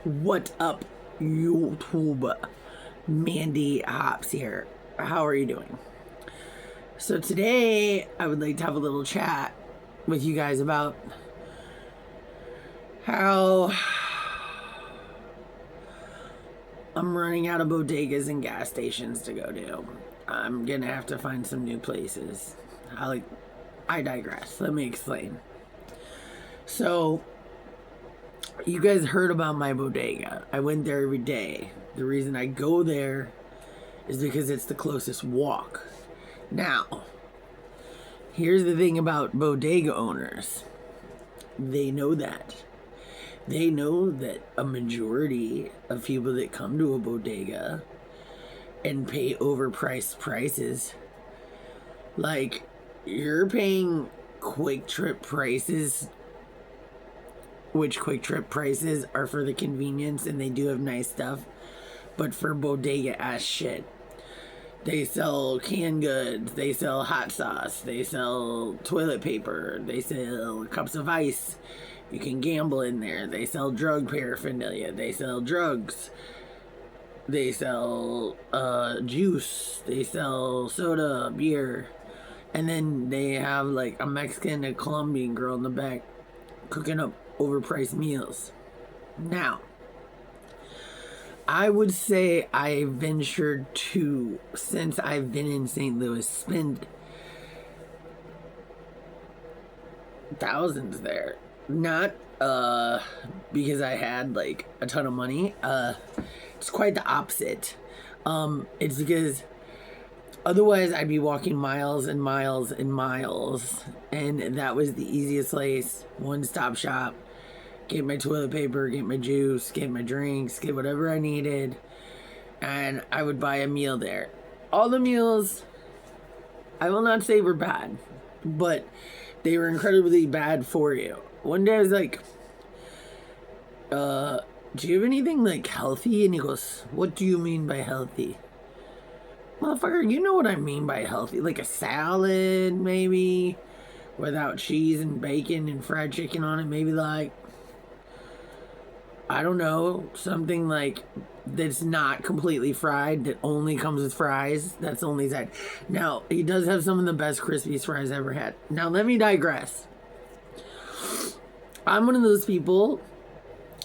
What up, YouTube? Mandee Hops here. How are you doing? So today, I would like to have a little chat with you guys about how I'm running out of bodegas and gas stations to go to. I'm gonna have to find some new places. I digress. Let me explain. So, you guys heard about my bodega. I went there every day. The reason I go there is because it's the closest walk. Now, here's the thing about bodega owners. They know that. They know that a majority of people that come to a bodega and pay overpriced prices, like you're paying Quick Trip prices, which Quick Trip prices are for the convenience and they do have nice stuff, but for bodega ass shit. They sell canned goods, they sell hot sauce, they sell toilet paper, they sell cups of ice. You can gamble in there. They sell drug paraphernalia, they sell drugs, they sell juice, they sell soda, beer, and then they have like a Mexican and Colombian girl in the back cooking up overpriced meals. Now, I would say I ventured to, since I've been in St. Louis, spend thousands there. Not because I had like a ton of money. It's quite the opposite. It's because otherwise I'd be walking miles and miles and miles, and that was the easiest place, one-stop shop. Get my toilet paper, get my juice, get my drinks, get whatever I needed, and I would buy a meal there. All the meals, I will not say were bad, but they were incredibly bad for you. One day I was like, do you have anything like healthy? And he goes, what do you mean by healthy? Motherfucker, you know what I mean by healthy. Like a salad, maybe, without cheese and bacon and fried chicken on it. Maybe like, I don't know, something like that's not completely fried, that only comes with fries. That's the only side. Now, he does have some of the best crispiest fries I ever had. Now, let me digress. I'm one of those people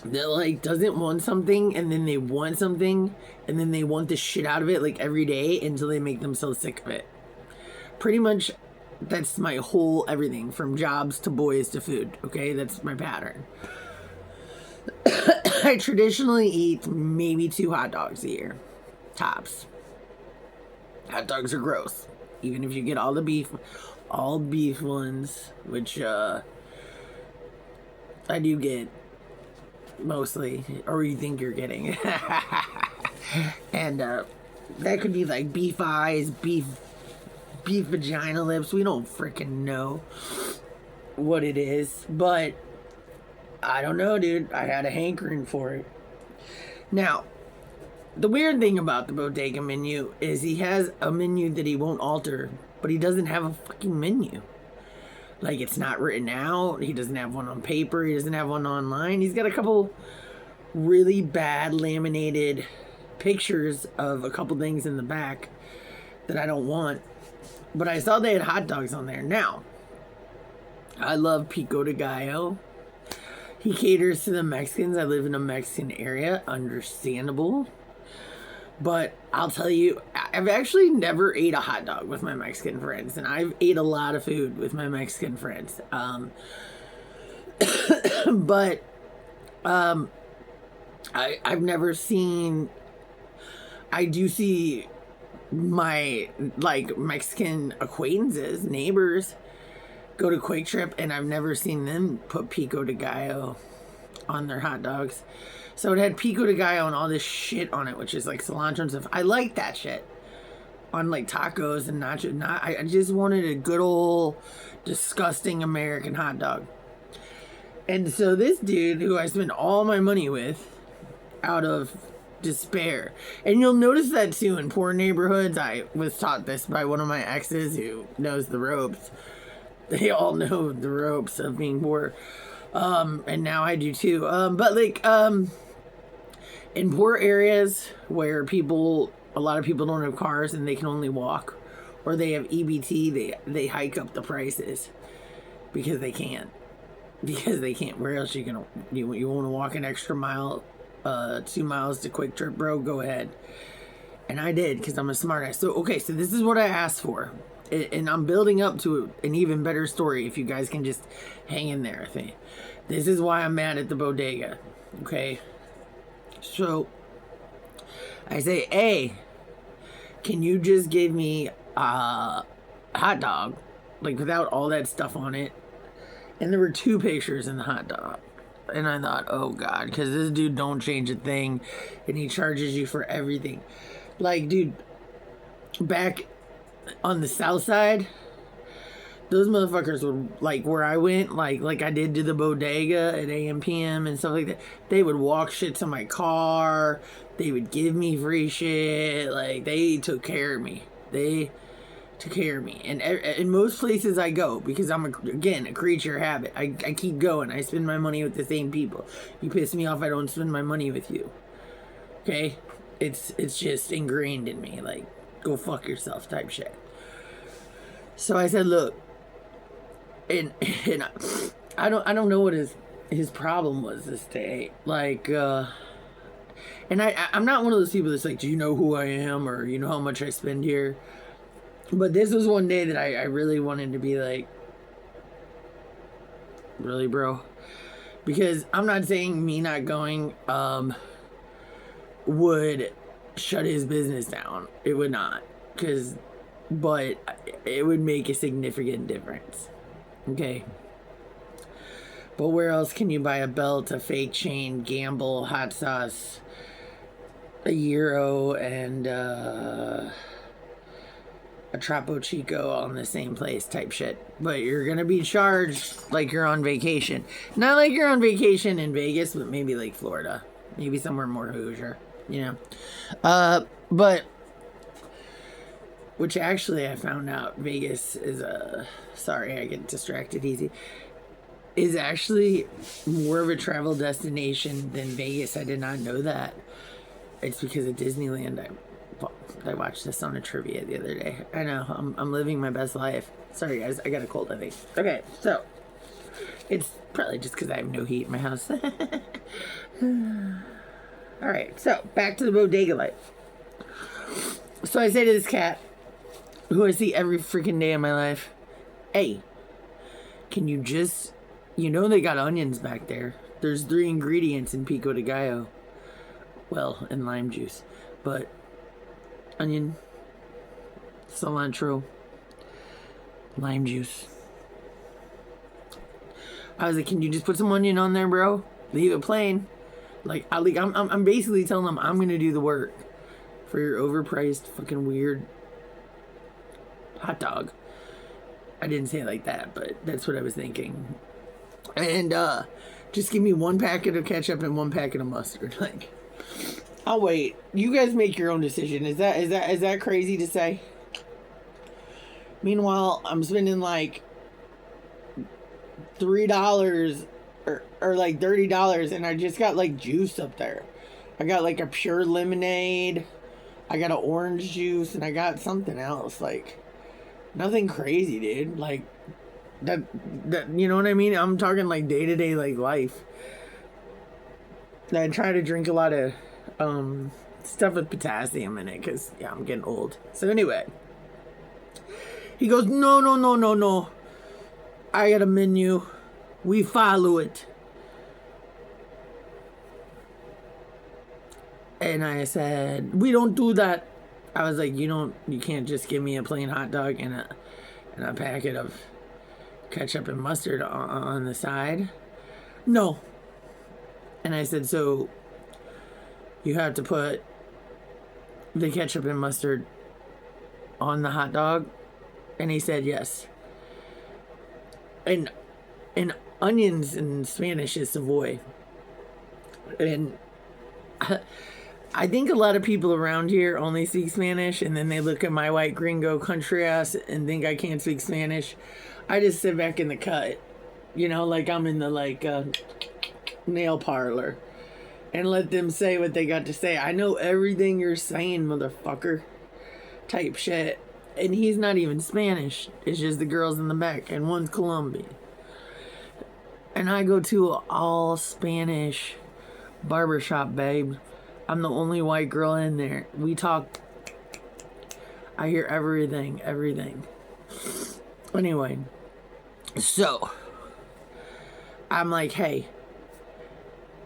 that like doesn't want something and then they want something and then they want the shit out of it like every day until they make themselves sick of it. Pretty much that's my whole everything, from jobs to boys to food. Okay, that's my pattern. I traditionally eat maybe 2 hot dogs a year, tops. Hot dogs are gross, even if you get all beef ones, which I do get mostly, or you think you're getting. And that could be like beef eyes, beef vagina lips. We don't freaking know what it is, but I don't know, dude. I had a hankering for it. Now, the weird thing about the bodega menu is he has a menu that he won't alter, but he doesn't have a fucking menu. Like, it's not written out. He doesn't have one on paper. He doesn't have one online. He's got a couple really bad laminated pictures of a couple things in the back that I don't want. But I saw they had hot dogs on there. Now, I love Pico de Gallo. He caters to the Mexicans. I live in a Mexican area. Understandable. But I'll tell you, I've actually never ate a hot dog with my Mexican friends. And I've ate a lot of food with my Mexican friends. But I've never seen... I do see my, like, Mexican acquaintances, neighbors, go to Quick Trip, and I've never seen them put Pico de Gallo on their hot dogs. So it had Pico de Gallo and all this shit on it, which is like cilantro and stuff. I like that shit on like tacos and nachos. I just wanted a good old disgusting American hot dog. And so this dude, who I spent all my money with out of despair, and you'll notice that too in poor neighborhoods. I was taught this by one of my exes who knows the ropes. They all know the ropes of being poor. And now I do too. But like, In poor areas where a lot of people don't have cars and they can only walk, or they have EBT, they hike up the prices because they can't. Because they can't. Where else you want to walk an extra mile, 2 miles to Quick Trip, bro? Go ahead. And I did because I'm a smart ass. So okay, so this is what I asked for, and I'm building up to an even better story. If you guys can just hang in there with me, this is why I'm mad at the bodega. Okay, so I say, hey, can you just give me a hot dog, like without all that stuff on it? And there were 2 pictures in the hot dog. And I thought, oh God, because this dude don't change a thing. And he charges you for everything. Like, dude, back on the south side, those motherfuckers would, like, where I went, like I did to the bodega at AM/PM and stuff like that, they would walk shit to my car. They would give me free shit. Like, they took care of me. They took care of me. And in most places I go, because I'm, again, a creature of habit, I keep going. I spend my money with the same people. You piss me off, I don't spend my money with you. Okay? It's just ingrained in me. Like, go fuck yourself type shit. So I said, look, and I don't know what his problem was this day. Like, and I'm not one of those people that's like, do you know who I am, or you know how much I spend here? But this was one day that I really wanted to be like, really, bro? Because I'm not saying me not going would shut his business down. It would not. But it would make a significant difference. Okay? But where else can you buy a belt, a fake chain, gamble, hot sauce, a gyro, and a Trapo Chico all in the same place type shit? But you're gonna be charged like you're on vacation. Not like you're on vacation in Vegas, but maybe like Florida. Maybe somewhere more Hoosier, you know? But, which actually I found out Vegas is sorry, I get distracted easy, is actually more of a travel destination than Vegas. I did not know that. It's because of Disneyland. I watched this on a trivia the other day. I know, I'm living my best life. Sorry guys, I got a cold, I think. Okay, so it's probably just because I have no heat in my house. Alright, so back to the bodega life. So I say to this cat, who I see every freaking day of my life, hey, can you just, you know they got onions back there. There's 3 ingredients in pico de gallo. Well, and lime juice. But onion, cilantro, lime juice. I was like, can you just put some onion on there, bro? Leave it plain. Like, I'm basically telling them I'm gonna do the work for your overpriced fucking weird hot dog. I didn't say it like that, but that's what I was thinking. And just give me 1 packet of ketchup and 1 packet of mustard. Like, I'll wait. You guys make your own decision. Is that crazy to say? Meanwhile, I'm spending like $3 or like $30, and I just got like juice up there. I got like a pure lemonade, I got an orange juice, and I got something else. Like, nothing crazy, dude. Like that you know what I mean? I'm talking like day-to-day like life. I try to drink a lot of stuff with potassium in it, because yeah, I'm getting old. So anyway, he goes, no, I got a menu, we follow it. And I said, we don't do that. I was like, you can't just give me a plain hot dog and a packet of ketchup and mustard on the side. No. And I said, so you have to put the ketchup and mustard on the hot dog? And he said yes. And onions in Spanish is savoy. And I think a lot of people around here only speak Spanish, and then they look at my white gringo country ass and think I can't speak Spanish. I just sit back in the cut, you know, like I'm in the nail parlor, and let them say what they got to say. I know everything you're saying, motherfucker. Type shit. And he's not even Spanish. It's just the girls in the back, and one's Colombian. And I go to an all Spanish barbershop, babe. I'm the only white girl in there. We talk. I hear everything. Anyway, so I'm like, hey,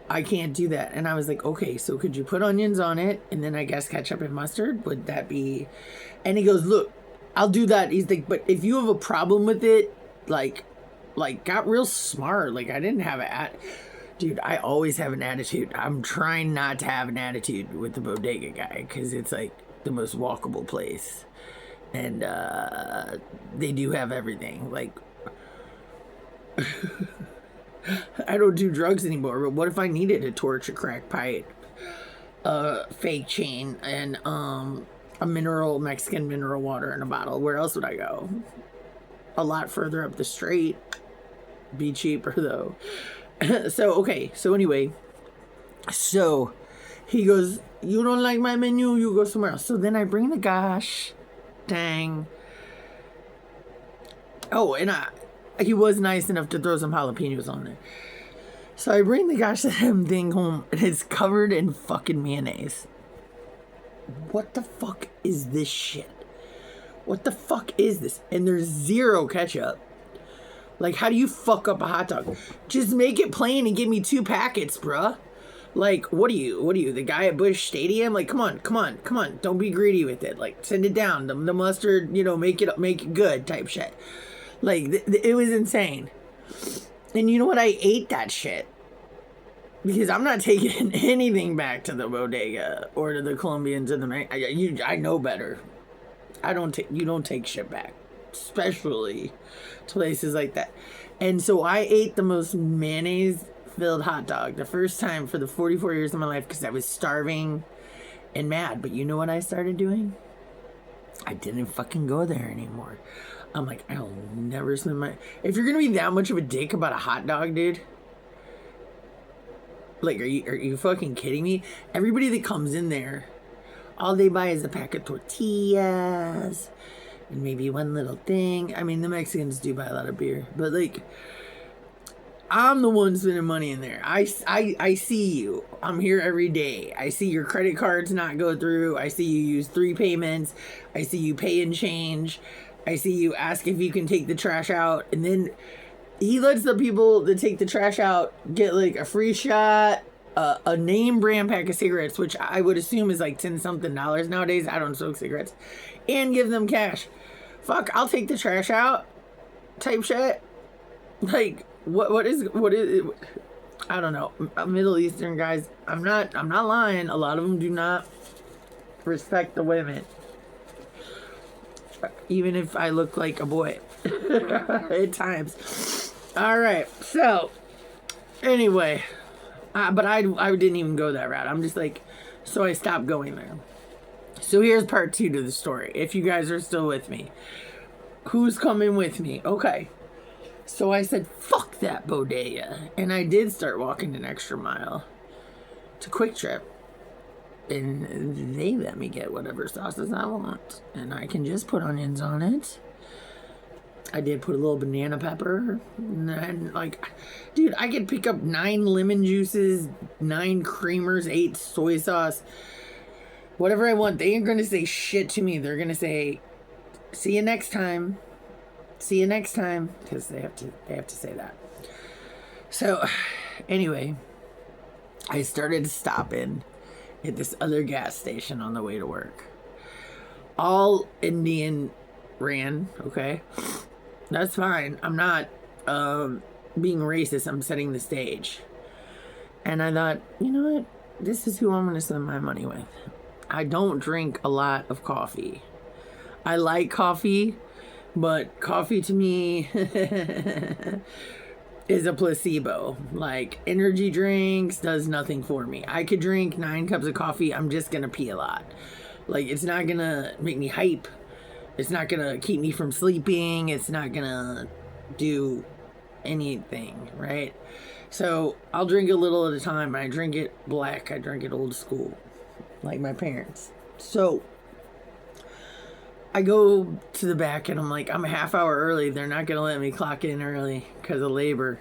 I can't do that. And I was like, okay, so could you put onions on it and then I guess ketchup and mustard? Would that be... And he goes, look, I'll do that. He's like, but if you have a problem with it, like got real smart. Like, I didn't have dude, I always have an attitude. I'm trying not to have an attitude with the bodega guy because it's like the most walkable place. And they do have everything. Like, I don't do drugs anymore, but what if I needed a torch, a crack pipe, a fake chain, and a Mexican mineral water in a bottle? Where else would I go? A lot further up the street. Be cheaper though. So anyway, so he goes, you don't like my menu, you go somewhere else. So then I bring the gosh dang. Oh, and he was nice enough to throw some jalapenos on there. So I bring the gosh damn thing home, and it's covered in fucking mayonnaise. What the fuck is this shit? What the fuck is this? And there's zero ketchup. Like, how do you fuck up a hot dog? Just make it plain and give me 2 packets, bruh. Like, what are you? The guy at Busch Stadium? Like, come on. Don't be greedy with it. Like, send it down. The mustard, make it good type shit. Like, it was insane. And you know what? I ate that shit. Because I'm not taking anything back to the bodega or to the Colombians or the... I know better. You don't take shit back. Especially to places like that. And so I ate the most mayonnaise-filled hot dog the first time for the 44 years of my life because I was starving and mad. But you know what I started doing? I didn't fucking go there anymore. I'm like, I'll never spend my... If you're gonna be that much of a dick about a hot dog, dude... Like, are you fucking kidding me? Everybody that comes in there, all they buy is a pack of tortillas and maybe one little thing. I mean, the Mexicans do buy a lot of beer, but like, I'm the one spending money in there. I see you. I'm here every day. I see your credit cards not go through. I see you use 3 payments. I see you pay and change. I see you ask if you can take the trash out, and then he lets the people that take the trash out get like a free shot, a name brand pack of cigarettes, which I would assume is like $10-something nowadays. I don't smoke cigarettes, and give them cash. Fuck, I'll take the trash out type shit. Like, what is it? I don't know. Middle Eastern guys, I'm not lying. A lot of them do not respect the women. Even if I look like a boy at times. All right, so anyway, but I didn't even go that route. I'm just like, so I stopped going there. So here's part 2 to the story. If you guys are still with me, who's coming with me? Okay. So I said, fuck that bodega. And I did start walking an extra mile to Quick Trip. And they let me get whatever sauces I want. And I can just put onions on it. I did put a little banana pepper. And like, dude, I could pick up 9 lemon juices, 9 creamers, 8 soy sauce. Whatever I want. They ain't going to say shit to me. They're going to say, see you next time. See you next time. Because they have to say that. So, anyway, I started stopping at this other gas station on the way to work. All Indian ran, okay? That's fine. I'm not being racist. I'm setting the stage. And I thought, you know what? This is who I'm going to spend my money with. I don't drink a lot of coffee. I like coffee, but coffee to me is a placebo. Like, energy drinks does nothing for me. I could drink 9 cups of coffee. I'm just going to pee a lot. Like, it's not going to make me hype. It's not going to keep me from sleeping. It's not going to do anything, right? So I'll drink a little at a time. I drink it black. I drink it old school, like my parents. So I go to the back and I'm like, I'm a half hour early. They're not going to let me clock in early because of labor.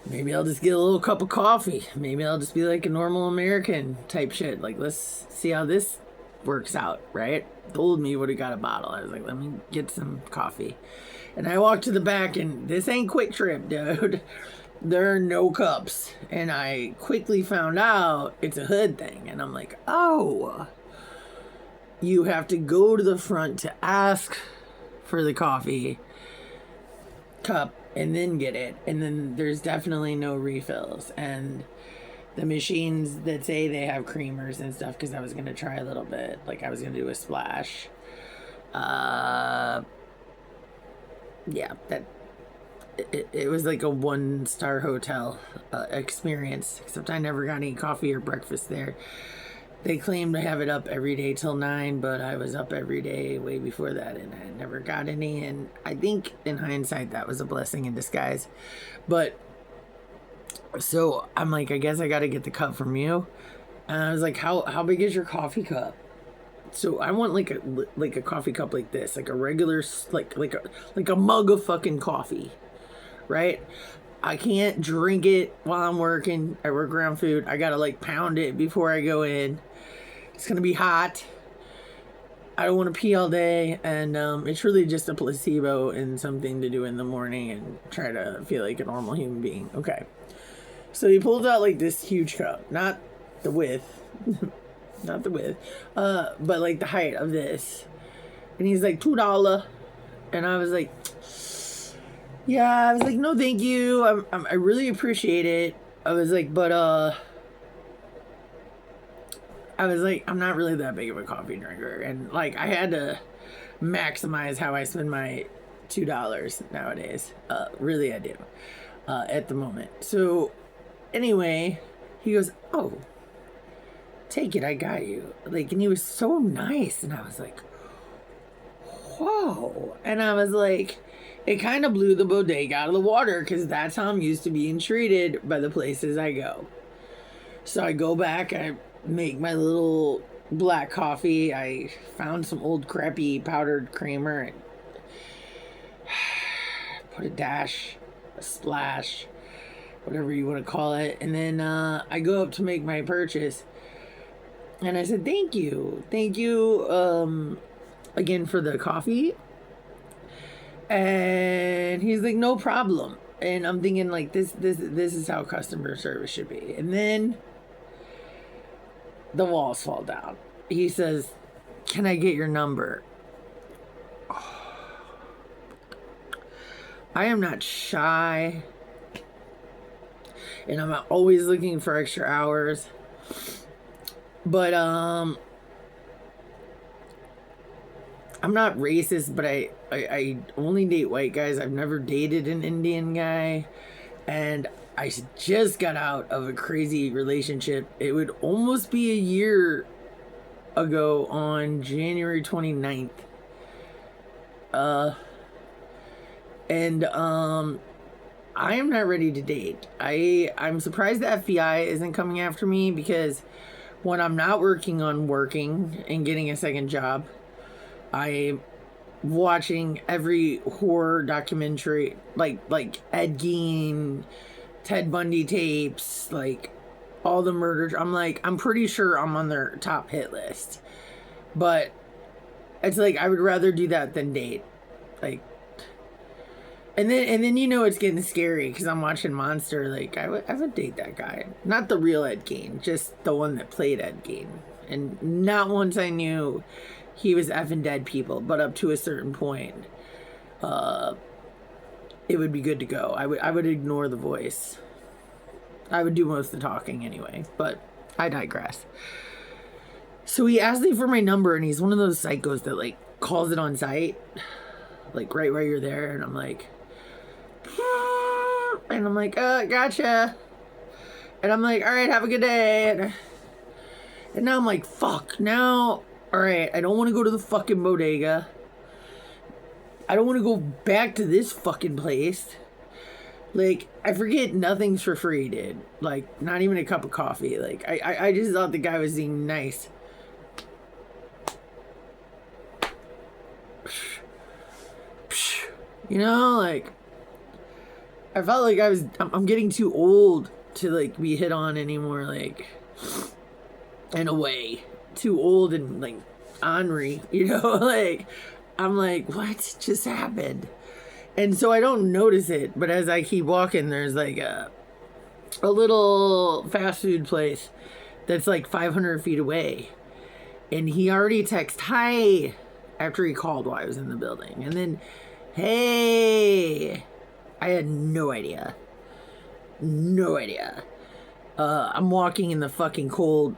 Maybe I'll just get a little cup of coffee. Maybe I'll just be like a normal American type shit. Like, let's see how this works out, right? Told me would have got a bottle. I was like, let me get some coffee. And I walked to the back, and this ain't Quick Trip, dude. There are no cups. And I quickly found out it's a hood thing. And I'm like, oh, you have to go to the front to ask for the coffee cup and then get it. And then there's definitely no refills. And the machines that say they have creamers and stuff, because I was going to try a little bit. Like, I was going to do a splash. Yeah, that it was like a 1-star hotel experience, except I never got any coffee or breakfast there. They claimed to have it up every day till 9, but I was up every day way before that, and I never got any. And I think in hindsight that was a blessing in disguise. But so I'm like, I guess I got to get the cup from you. And I was like, how big is your coffee cup? So I want like a coffee cup like this, like a regular, like a mug of fucking coffee, right? I can't drink it while I'm working. I work around food. I gotta like pound it before I go in. It's gonna be hot. I don't want to pee all day, and it's really just a placebo and something to do in the morning and try to feel like a normal human being. Okay. So he pulls out like this huge cup, not the width. Not the width, but like the height of this. And he's like, $2. And I was like, yeah, I was like, no, thank you. I really appreciate it. I was like, but, I was like, I'm not really that big of a coffee drinker. And like, I had to maximize how I spend my $2 nowadays. Really, I do, at the moment. So anyway, he goes, oh, take it, I got you. Like, and he was so nice. And I was like, whoa. And I was like, it kind of blew the bodega out of the water, because that's how I'm used to being treated by the places I go. So I go back, I make my little black coffee. I found some old crappy powdered creamer and put a dash, a splash, whatever you want to call it. And then I go up to make my purchase. And I said, thank you, again for the coffee. And he's like, no problem. And I'm thinking like, this is how customer service should be. And then the walls fall down. He says, can I get your number? I am not shy. And I'm always looking for extra hours. But, I'm not racist, but I only date white guys. I've never dated an Indian guy. And I just got out of a crazy relationship. It would almost be a year ago on January 29th. And I am not ready to date. I'm surprised the FBI isn't coming after me, because when I'm not working and getting a second job, I'm watching every horror documentary, like Ed Gein, Ted Bundy tapes, like all the murders. I'm like, I'm pretty sure I'm on their top hit list. But it's like, I would rather do that than date. Like, and then you know it's getting scary, because I'm watching Monster. Like, I would date that guy. Not the real Ed Gein, just the one that played Ed Gein. And not once I knew he was effing dead people, but up to a certain point, it would be good to go. I would ignore the voice. I would do most of the talking anyway, but I digress. So he asked me for my number, and he's one of those psychos that like calls it on site, like right where you're there. And I'm like, gotcha. And I'm like, all right, have a good day. And now I'm like, fuck, now, all right, I don't want to go to the fucking bodega. I don't want to go back to this fucking place. Like, I forget nothing's for free, dude. Like, not even a cup of coffee. Like, I just thought the guy was being nice. You know, like, I felt like I'm getting too old to, like, be hit on anymore, like, in a way. Too old and, like, ornery, you know? Like, I'm like, what just happened? And so I don't notice it, but as I keep walking, there's, like, a little fast food place that's, like, 500 feet away. And he already texted, hi, after he called while I was in the building. And then, hey, I had no idea. No idea. I'm walking in the fucking cold,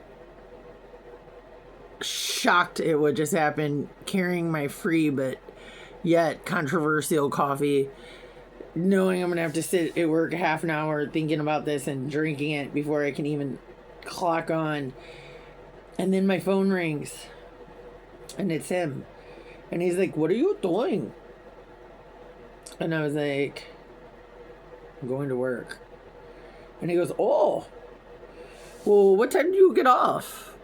shocked at what just happened, carrying my free but yet controversial coffee, knowing I'm gonna have to sit at work half an hour thinking about this and drinking it before I can even clock on. And then my phone rings and it's him, and he's like, what are you doing? And I was like, I'm going to work. And he goes, oh, well, what time do you get off?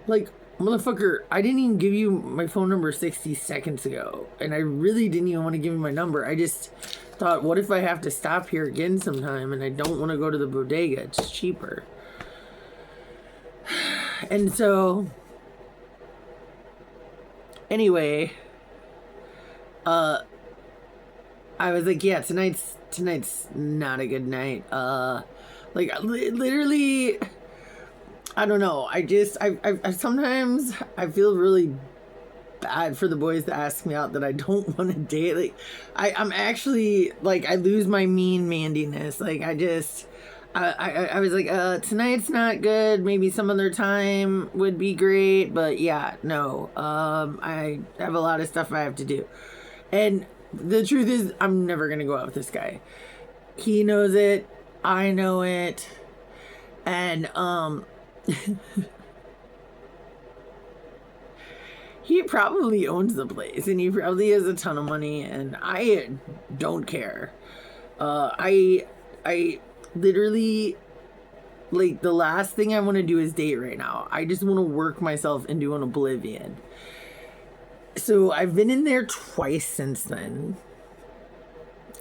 Like, motherfucker, I didn't even give you my phone number 60 seconds ago. And I really didn't even want to give you my number. I just thought, what if I have to stop here again sometime and I don't want to go to the bodega? It's cheaper. And so, anyway, I was like, yeah, tonight's not a good night. Like, literally, I don't know. I sometimes I feel really bad for the boys that ask me out that I don't want to date. Like, I'm actually, like, I lose my mean Mandiness. Like, I was like, tonight's not good. Maybe some other time would be great. But yeah, no. I have a lot of stuff I have to do. And the truth is, I'm never going to go out with this guy. He knows it. I know it. And, he probably owns the place and he probably has a ton of money and I don't care. I literally, like, the last thing I want to do is date right now. I just want to work myself into an oblivion. So I've been in there twice since then.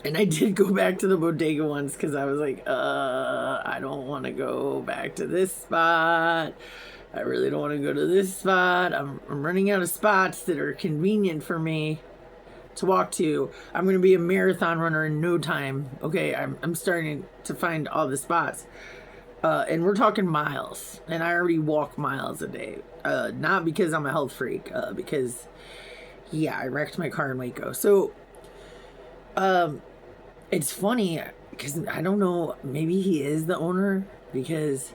And I did go back to the bodega once because I was like, I don't want to go back to this spot. I really don't want to go to this spot. I'm running out of spots that are convenient for me to walk to. I'm going to be a marathon runner in no time. Okay, I'm starting to find all the spots. And we're talking miles. And I already walk miles a day. Not because I'm a health freak. Because, yeah, I wrecked my car in Waco. So, it's funny because I don't know, maybe he is the owner because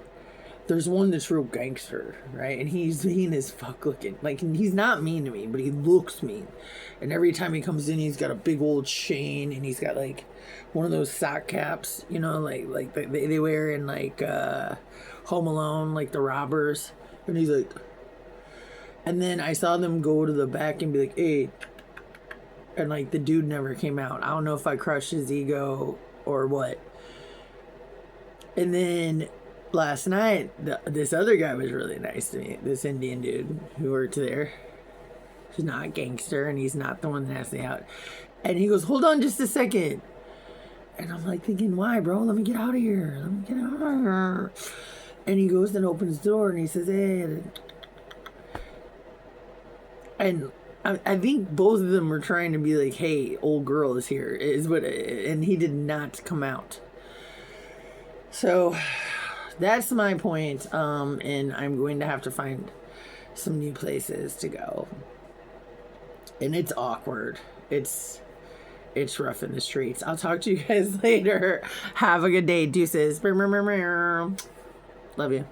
there's one that's real gangster, right? And he's mean as fuck looking. Like, he's not mean to me, but he looks mean. And every time he comes in, he's got a big old chain and he's got like one of those sock caps, you know, like they wear in like Home Alone, like the robbers. And he's like, and then I saw them go to the back and be like, hey. And, like, the dude never came out. I don't know if I crushed his ego or what. And then last night, this other guy was really nice to me. This Indian dude who worked there. He's not a gangster, and he's not the one that asked me out. And he goes, hold on just a second. And I'm, like, thinking, why, bro? Let me get out of here. Let me get out of here. And he goes and opens the door, and he says, hey. And I think both of them were trying to be like, hey, old girl is here, and he did not come out. So that's my point. And I'm going to have to find some new places to go. And it's awkward. It's rough in the streets. I'll talk to you guys later. Have a good day. Deuces. Love you.